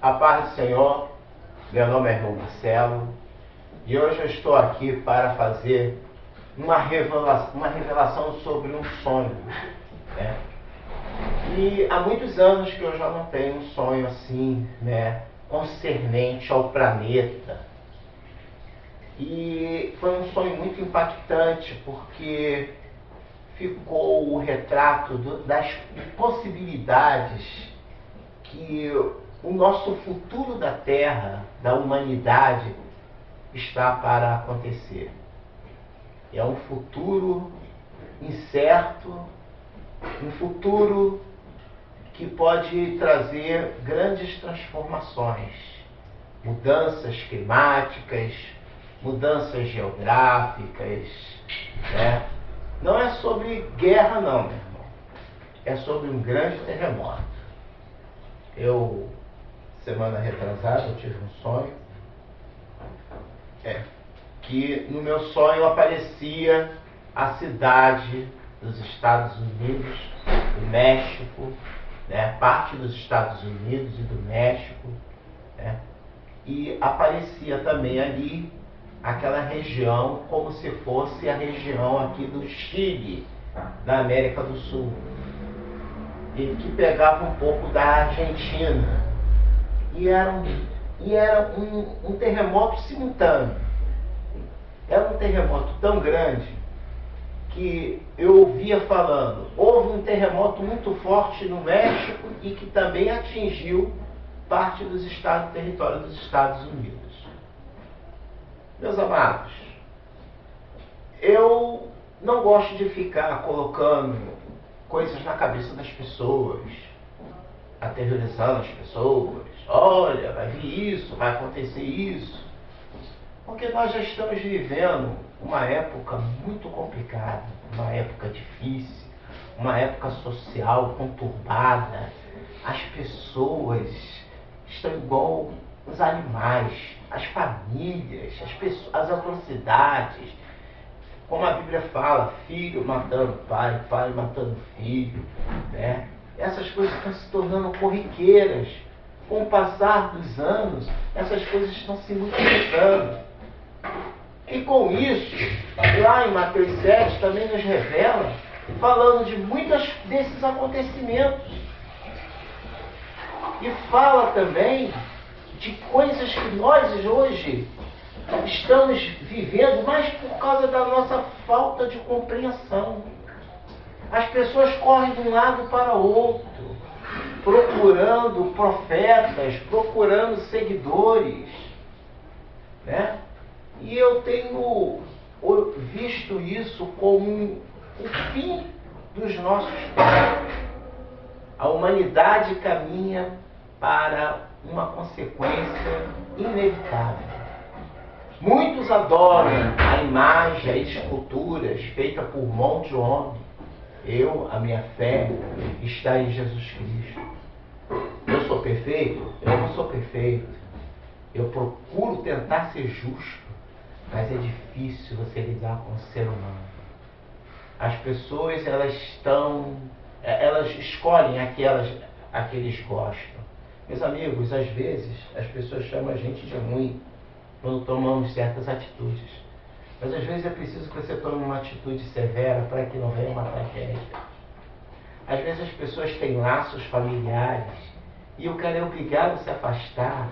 A paz do Senhor, meu nome é João Marcelo e hoje eu estou aqui para fazer uma revelação sobre um sonho, né? E há muitos anos que eu já não tenho um sonho assim, né, concernente ao planeta. E foi um sonho muito impactante porque ficou o retrato das possibilidades que o nosso futuro da Terra, da humanidade, está para acontecer. É um futuro incerto, um futuro que pode trazer grandes transformações, mudanças climáticas, mudanças geográficas, né? Não é sobre guerra não, meu irmão. É sobre um grande terremoto. Semana retrasada, eu tive um sonho, que no meu sonho aparecia a cidade dos Estados Unidos, do México, né? Parte dos Estados Unidos e do México, né? E aparecia também ali aquela região como se fosse a região aqui do Chile, da América do Sul, e que pegava um pouco da Argentina. E era um terremoto simultâneo. Era um terremoto tão grande que eu ouvia falando, houve um terremoto muito forte no México e que também atingiu parte dos território dos Estados Unidos. Meus amados, eu não gosto de ficar colocando coisas na cabeça das pessoas, aterrorizando as pessoas. Olha, vai vir isso, vai acontecer isso. Porque nós já estamos vivendo uma época muito complicada, uma época difícil, uma época social conturbada. As pessoas estão igual os animais, as famílias, as atrocidades. Como a Bíblia fala, filho matando pai, pai matando filho, né? Essas coisas estão se tornando corriqueiras. Com o passar dos anos, essas coisas estão se multiplicando. E com isso, lá em Mateus 7 também nos revela, falando de muitos desses acontecimentos. E fala também de coisas que nós hoje estamos vivendo, mas por causa da nossa falta de compreensão. As pessoas correm de um lado para o outro, procurando profetas, procurando seguidores, né? E eu tenho visto isso como o fim dos nossos tempos. A humanidade caminha para uma consequência inevitável. Muitos adoram a imagem, as esculturas feitas por mão de homem. A minha fé está em Jesus Cristo. Eu sou perfeito? Eu não sou perfeito. Eu procuro tentar ser justo, mas é difícil você lidar com o ser humano. As pessoas, elas escolhem a que eles gostam. Meus amigos, às vezes as pessoas chamam a gente de ruim quando tomamos certas atitudes. Mas às vezes é preciso que você tome uma atitude severa para que não venha uma tragédia. Às vezes as pessoas têm laços familiares e eu quero obrigá-lo a se afastar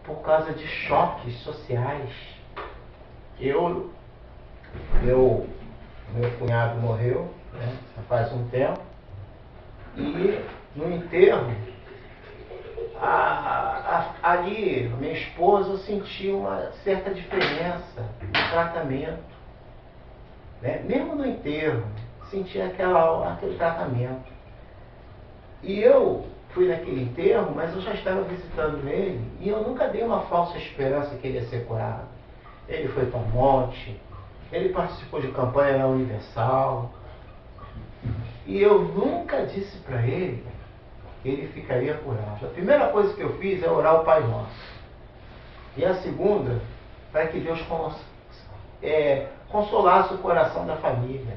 por causa de choques sociais. Meu cunhado morreu, né, faz um tempo, e no enterro, ali, minha esposa, eu senti uma certa diferença no tratamento, né? Mesmo no enterro, senti aquele tratamento. E eu fui naquele enterro, mas eu já estava visitando ele, e eu nunca dei uma falsa esperança que ele ia ser curado. Ele foi para o monte, ele participou de campanha na Universal, e eu nunca disse para ele que ele ficaria curado. A primeira coisa que eu fiz é orar o Pai Nosso. E a segunda, para que Deus consolasse o coração da família.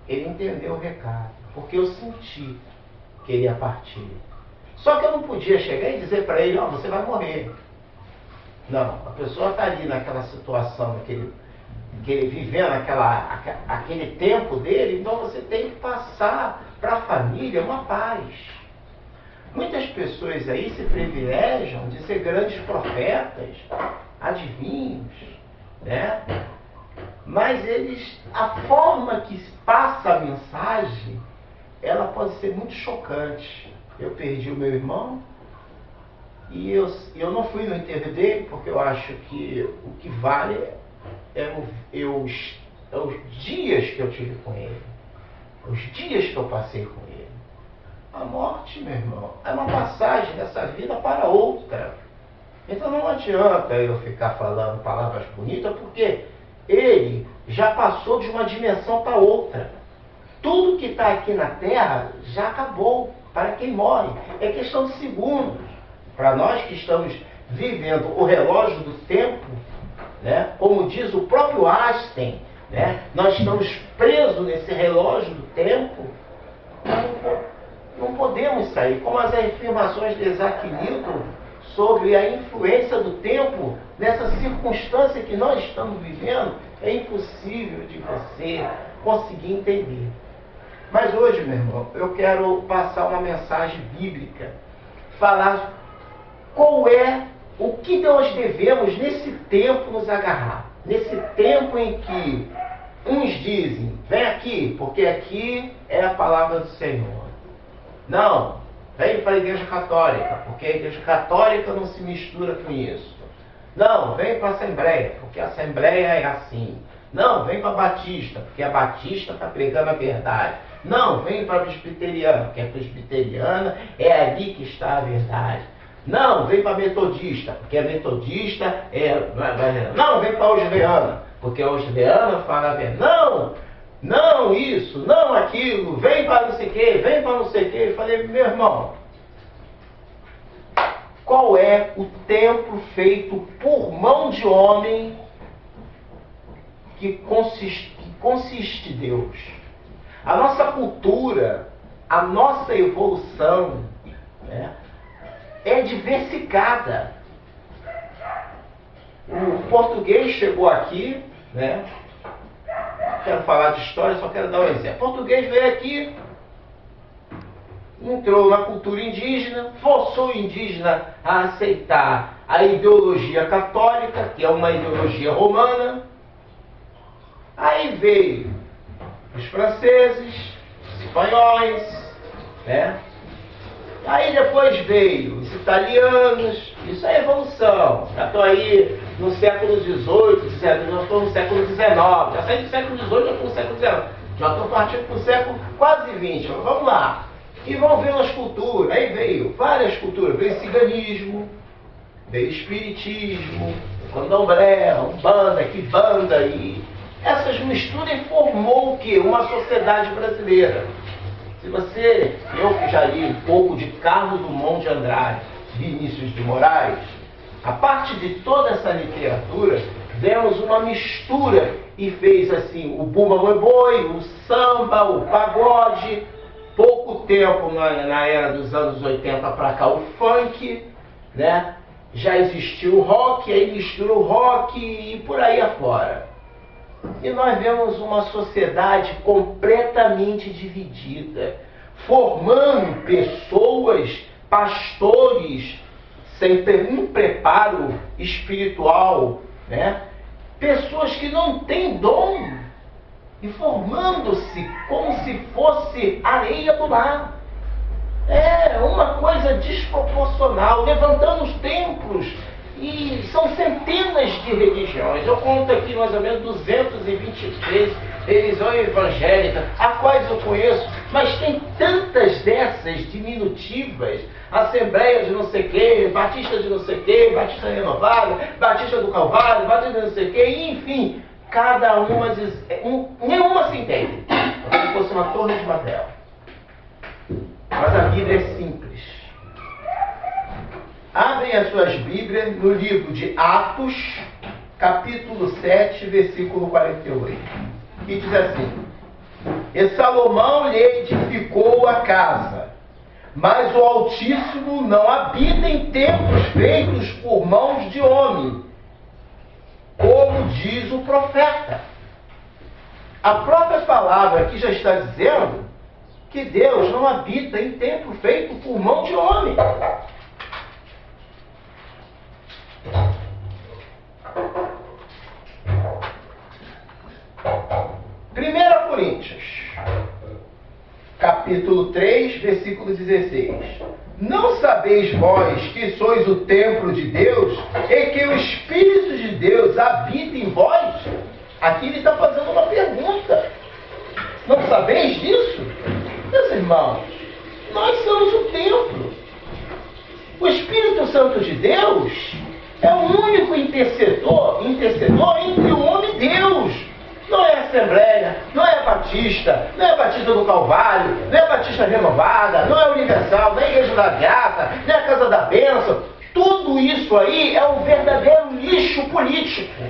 Ele entendeu o recado, porque eu senti que ele ia partir. Só que eu não podia chegar e dizer para ele, ó, você vai morrer. Não, a pessoa está ali naquela situação, que ele vivendo aquele tempo dele, então você tem que passar para a família uma paz. Muitas pessoas aí se privilegiam de ser grandes profetas, adivinhos, né? Mas a forma que passa a mensagem, ela pode ser muito chocante. Eu perdi o meu irmão e eu não fui no enterro dele, porque eu acho que o que vale é os dias que eu tive com ele, os dias que eu passei com ele. A morte, meu irmão, é uma passagem dessa vida para outra. Então não adianta eu ficar falando palavras bonitas, porque ele já passou de uma dimensão para outra. Tudo que está aqui na Terra já acabou para quem morre. É questão de segundos. Para nós que estamos vivendo o relógio do tempo, né? Como diz o próprio Einstein, né? Nós estamos presos nesse relógio do tempo. Não podemos sair. Como as afirmações de Isaac Newton sobre a influência do tempo nessa circunstância que nós estamos vivendo, é impossível de você conseguir entender. Mas hoje, meu irmão, eu quero passar uma mensagem bíblica, falar o que nós devemos nesse tempo nos agarrar. Nesse tempo em que uns dizem, vem aqui, porque aqui é a palavra do Senhor. Não, vem para a Igreja Católica, porque a Igreja Católica não se mistura com isso. Não, vem para a Assembleia, porque a Assembleia é assim. Não, vem para a Batista, porque a Batista está pregando a verdade. Não, vem para a Presbiteriana, porque a Presbiteriana é ali que está a verdade. Não, vem para a Metodista, porque a Metodista é... Não, vem para a Wesleyana, porque a Wesleyana fala a verdade. Não isso, não aquilo, vem para não sei o que, vem para não sei o que. Eu falei, meu irmão, qual é o templo feito por mão de homem que consiste Deus? A nossa cultura, a nossa evolução, né, é diversificada. O português chegou aqui, né? Quero falar de história, só quero dar um exemplo. O português veio aqui, entrou na cultura indígena, forçou o indígena a aceitar a ideologia católica, que é uma ideologia romana. Aí veio os franceses, os espanhóis, né? Aí depois veio os italianos. Isso é evolução. Já estou aí no século XVIII, já estou no século XIX. Já saí do século XVIII, já estou no século XIX. Já estou partindo para o século quase XX. Vamos lá. E vão vendo as culturas. Aí veio várias culturas. Veio ciganismo, veio espiritismo, candomblé, umbanda, quibanda. E essas misturas formou o quê? Uma sociedade brasileira. Se eu que já li um pouco de Carlos Drummond de Andrade, Vinícius de Moraes, a parte de toda essa literatura, demos uma mistura e fez assim, o bumba boi boi, o samba, o pagode, pouco tempo na era dos anos 80 para cá o funk, né? Já existiu o rock, aí misturou o rock e por aí afora. E nós vemos uma sociedade completamente dividida, formando pessoas, pastores, sem ter um preparo espiritual, né? Pessoas que não têm dom, e formando-se como se fosse areia do mar. É uma coisa desproporcional, levantando os templos. E são centenas de religiões. Eu conto aqui mais ou menos 223 religiões evangélicas, a quais eu conheço, mas tem tantas dessas diminutivas, Assembleia de não sei o quê, Batista de não sei o quê, Batista Renovado, Batista do Calvário, Batista de não sei o quê, enfim, cada uma nenhuma se entende. Como se fosse uma torre de Babel. Mas a Bíblia é simples. Abrem as suas Bíblias no livro de Atos, capítulo 7, versículo 48. E diz assim: E Salomão lhe edificou a casa, Mas o Altíssimo não habita em templos feitos por mãos de homem, como diz o profeta. A própria palavra aqui já está dizendo que Deus não habita em templo feito por mão de homem. 1 Coríntios, capítulo 3, versículo 16. Não sabeis vós que sois o templo de Deus e que o Espírito de Deus habita em vós? Aqui ele está fazendo uma pergunta. Não sabeis disso? Meus irmãos, nós somos o templo. O Espírito Santo de Deus é o único intercessor entre o homem e Deus. Não é Assembleia, não é Batista, não é Batista do Calvário, não é Batista Renovada, não é Universal, não é Igreja da Graça, não é a Casa da Bênção. Tudo isso aí é um verdadeiro lixo político.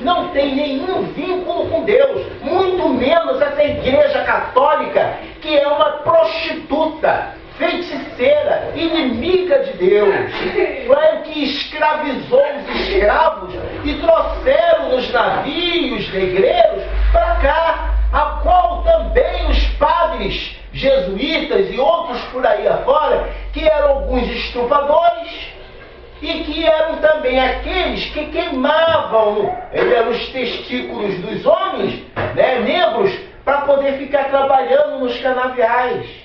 Não tem nenhum vínculo com Deus, muito menos essa Igreja Católica, que é uma prostituta, feiticeira, inimiga de Deus. Foi o que escravizou os escravos e trouxeram nos navios negreiros para cá, a qual também os padres jesuítas e outros por aí afora, que eram alguns estrupadores, e que eram também aqueles que queimavam os testículos dos homens, negros, para poder ficar trabalhando nos canaviais.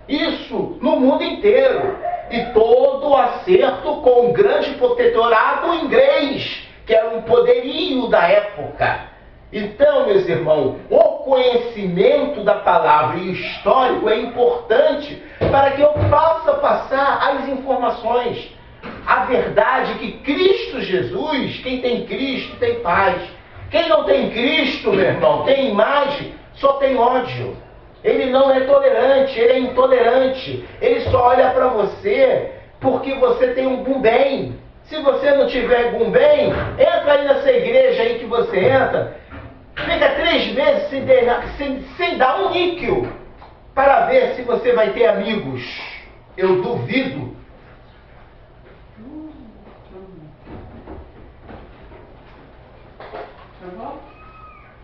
Isso no mundo inteiro. E todo o acerto com o grande protetorado inglês, que era um poderio da época. Então, meus irmãos, o conhecimento da palavra e histórico é importante para que eu possa passar as informações. A verdade é que Cristo Jesus, quem tem Cristo tem paz. Quem não tem Cristo, meu irmão, tem imagem, só tem ódio. Ele não é tolerante, ele é intolerante. Ele só olha para você porque você tem um bem. Se você não tiver algum bem, entra aí nessa igreja aí que você entra, fica 3 meses sem dar um níquel para ver se você vai ter amigos. Eu duvido.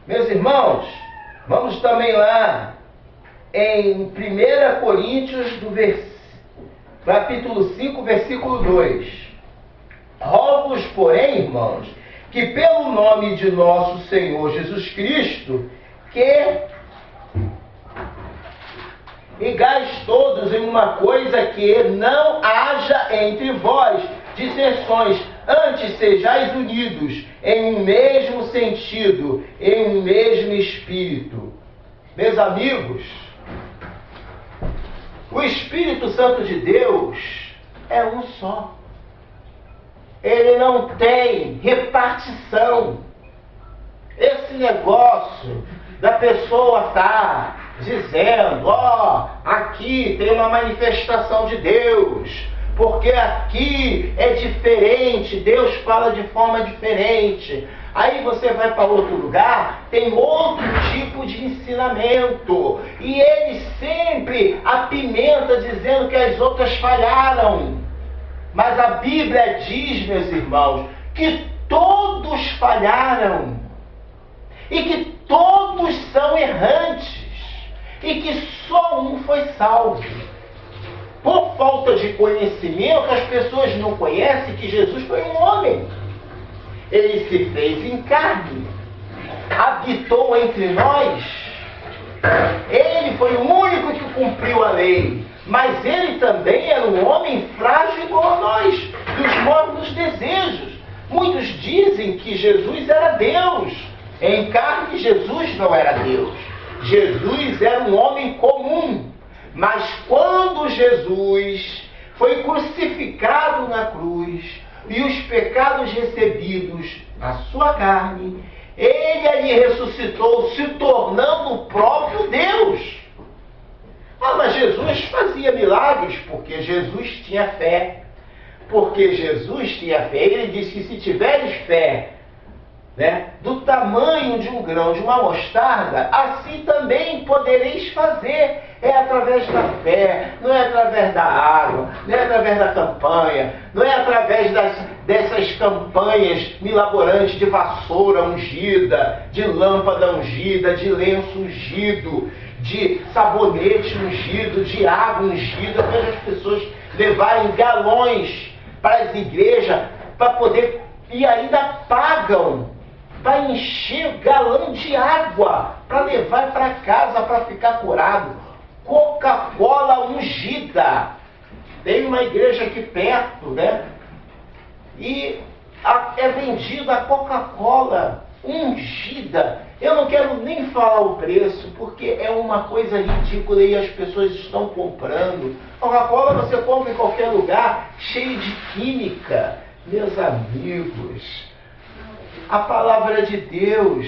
Meus irmãos, vamos também lá em 1 Coríntios, capítulo 5, versículo 2. Rogo-vos, porém, irmãos, que pelo nome de nosso Senhor Jesus Cristo, que iguais todos em uma coisa, que não haja entre vós dissensões, antes sejais unidos em um mesmo sentido, em um mesmo espírito. Meus amigos, o Espírito Santo de Deus é um só. Ele não tem repartição. Esse negócio da pessoa estar dizendo, aqui tem uma manifestação de Deus, porque aqui é diferente, Deus fala de forma diferente. Aí você vai para outro lugar, tem outro tipo de ensinamento. E ele sempre apimenta dizendo que as outras falharam. Mas a Bíblia diz, meus irmãos, que todos falharam. E que todos são errantes. E que só um foi salvo. Por falta de conhecimento, as pessoas não conhecem que Jesus foi um homem. Ele se fez em carne, habitou entre nós. Ele foi o único que cumpriu a lei, mas ele também era um homem frágil igual a nós, dos mesmos desejos. Muitos dizem que Jesus era Deus. Em carne, Jesus não era Deus. Jesus era um homem comum. Mas quando Jesus foi crucificado na cruz, e os pecados recebidos na sua carne, ele ali ressuscitou, se tornando o próprio Deus. Mas Jesus fazia milagres porque Jesus tinha fé. Porque Jesus tinha fé. Ele disse que se tiveres fé né, do tamanho de um grão de uma mostarda, assim também podereis fazer. É através da fé, não é através da água, não é através da campanha, não é através dessas campanhas milaborantes de vassoura ungida, de lâmpada ungida, de lenço ungido, de sabonete ungido, de água ungida. Eu vejo as pessoas levarem galões para as igrejas para poder, e ainda pagam para encher galão de água para levar para casa para ficar curado. Coca-Cola ungida. Tem uma igreja aqui perto, né? E é vendida a Coca-Cola ungida. Eu não quero nem falar o preço, porque é uma coisa ridícula e as pessoas estão comprando. Coca-Cola você compra em qualquer lugar, cheio de química. Meus amigos, a palavra de Deus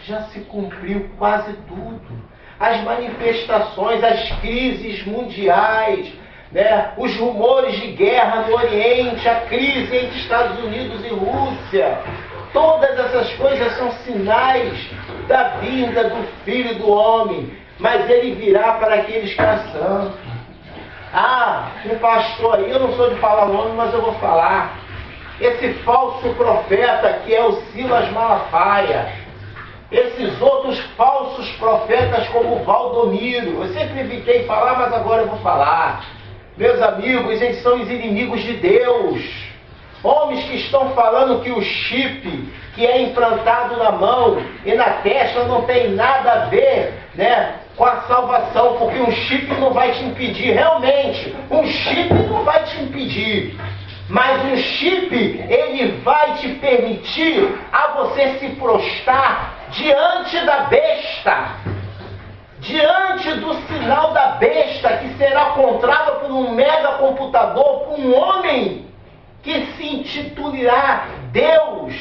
já se cumpriu quase tudo. As manifestações, as crises mundiais, né? Os rumores de guerra no Oriente, a crise entre Estados Unidos e Rússia, todas essas coisas são sinais da vinda do Filho do Homem, mas ele virá para aqueles que são santos. Um pastor aí, eu não sou de falar nome, mas eu vou falar. Esse falso profeta que é o Silas Malafaia, esses outros falsos profetas como Valdomiro, eu sempre evitei falar, mas agora eu vou falar. Meus amigos, eles são os inimigos de Deus. Homens que estão falando que o chip que é implantado na mão e na testa não tem nada a ver, né, com a salvação, porque um chip não vai te impedir, realmente, um chip não vai te impedir. Mas um chip, ele vai te permitir a você se prostrar diante da besta, diante do sinal da besta, que será comprado por um megacomputador, por um homem que se intitulará Deus,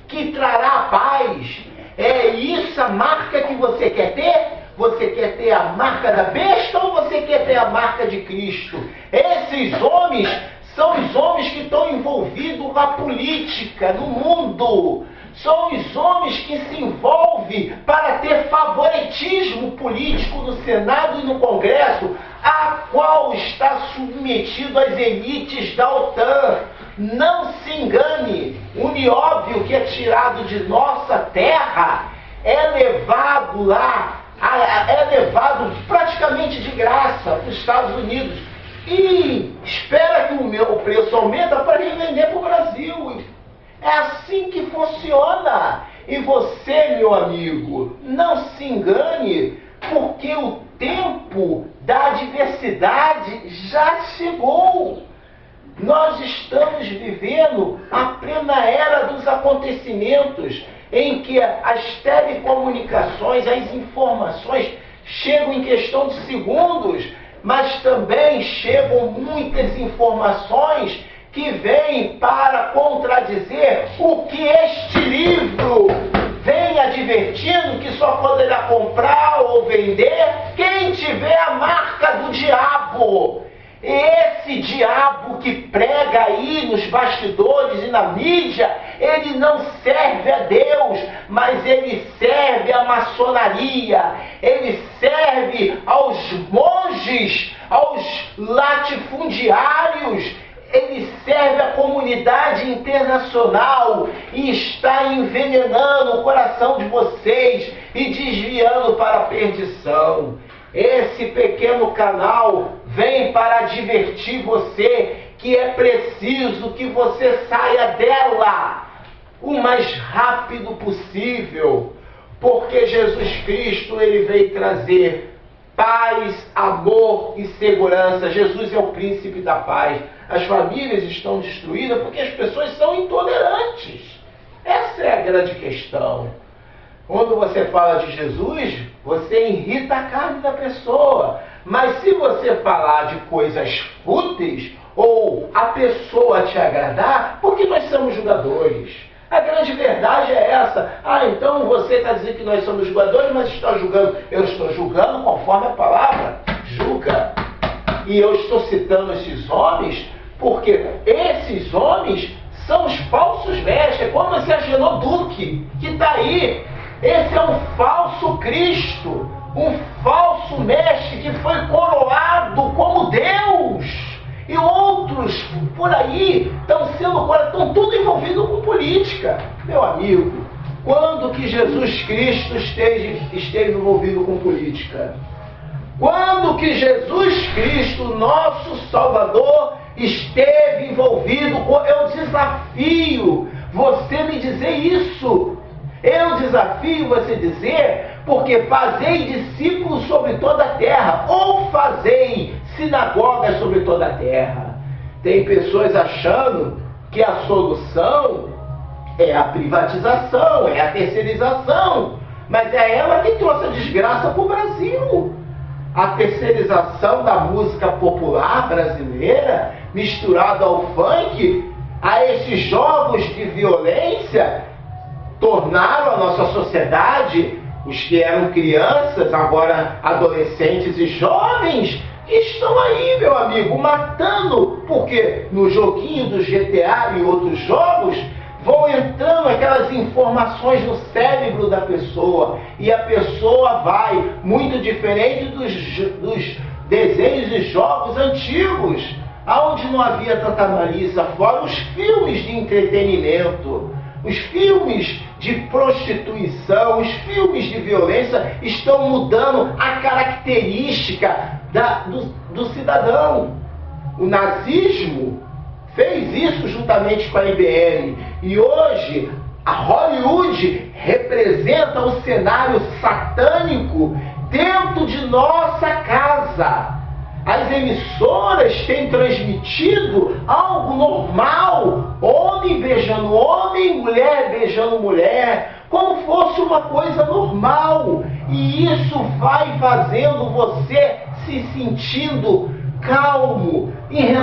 que trará a paz. É isso a marca que você quer ter? Você quer ter a marca da besta ou você quer ter a marca de Cristo? Esses homens são os homens que estão envolvidos na política, no mundo. São os homens que se envolvem para ter favoritismo político no Senado e no Congresso, a qual está submetido às elites da OTAN. Não se engane, o nióbio que é tirado de nossa terra é levado lá, é levado praticamente de graça para os Estados Unidos. E espera que o preço aumenta para revender para o Brasil. É assim que funciona. E você, meu amigo, não se engane, porque o tempo da adversidade já chegou. Nós estamos vivendo a plena era dos acontecimentos, em que as telecomunicações, as informações chegam em questão de segundos, mas também chegam muitas informações que vêm para contradizer o que este livro vem advertindo, que só poderá comprar ou vender quem tiver a marca do diabo. Esse diabo que prega aí nos bastidores e na mídia, ele não serve a Deus, mas ele serve à maçonaria, ele serve aos monges, aos latifundiários, ele serve à comunidade internacional e está envenenando o coração de vocês e desviando para a perdição. Esse pequeno canal vem para advertir você que é preciso que você saia dela o mais rápido possível, porque Jesus Cristo, ele veio trazer paz, amor e segurança. Jesus é o príncipe da paz. As famílias estão destruídas porque as pessoas são intolerantes. Essa é a grande questão. Quando você fala de Jesus, você irrita a carne da pessoa. Mas se você falar de coisas fúteis, ou a pessoa te agradar, porque nós somos julgadores. A grande verdade é essa. Então você está dizendo que nós somos julgadores, mas está julgando. Eu estou julgando conforme a palavra julga. E eu estou citando esses homens, porque esses homens são os falsos mestres, como esse Agenor Duque, que está aí. Esse é um falso Cristo, um falso mestre que foi coroado como Deus. E outros por aí estão tudo envolvidos com política. Meu amigo, quando que Jesus Cristo esteve envolvido com política? Quando que Jesus Cristo, nosso Salvador, esteve envolvido com... Eu desafio você me dizer isso. Eu desafio você dizer, porque fazei discípulos sobre toda a terra, ou fazei sinagogas sobre toda a terra. Tem pessoas achando que a solução é a privatização, é a terceirização, mas é ela que trouxe a desgraça para o Brasil. A terceirização da música popular brasileira, misturada ao funk, a esses jogos de violência, tornaram a nossa sociedade, os que eram crianças, agora adolescentes e jovens, estão aí, meu amigo, matando, porque no joguinho do GTA e outros jogos, vão entrando aquelas informações no cérebro da pessoa, e a pessoa vai, muito diferente dos desenhos e jogos antigos, onde não havia tanta malícia, fora os filmes de entretenimento. Os filmes de prostituição, os filmes de violência estão mudando a característica do cidadão. O nazismo fez isso juntamente com a IBM. E hoje a Hollywood representa o cenário satânico dentro de nossa casa. As emissoras têm transmitido algo normal, homem beijando homem, mulher beijando mulher, como fosse uma coisa normal. E isso vai fazendo você se sentindo calmo em relação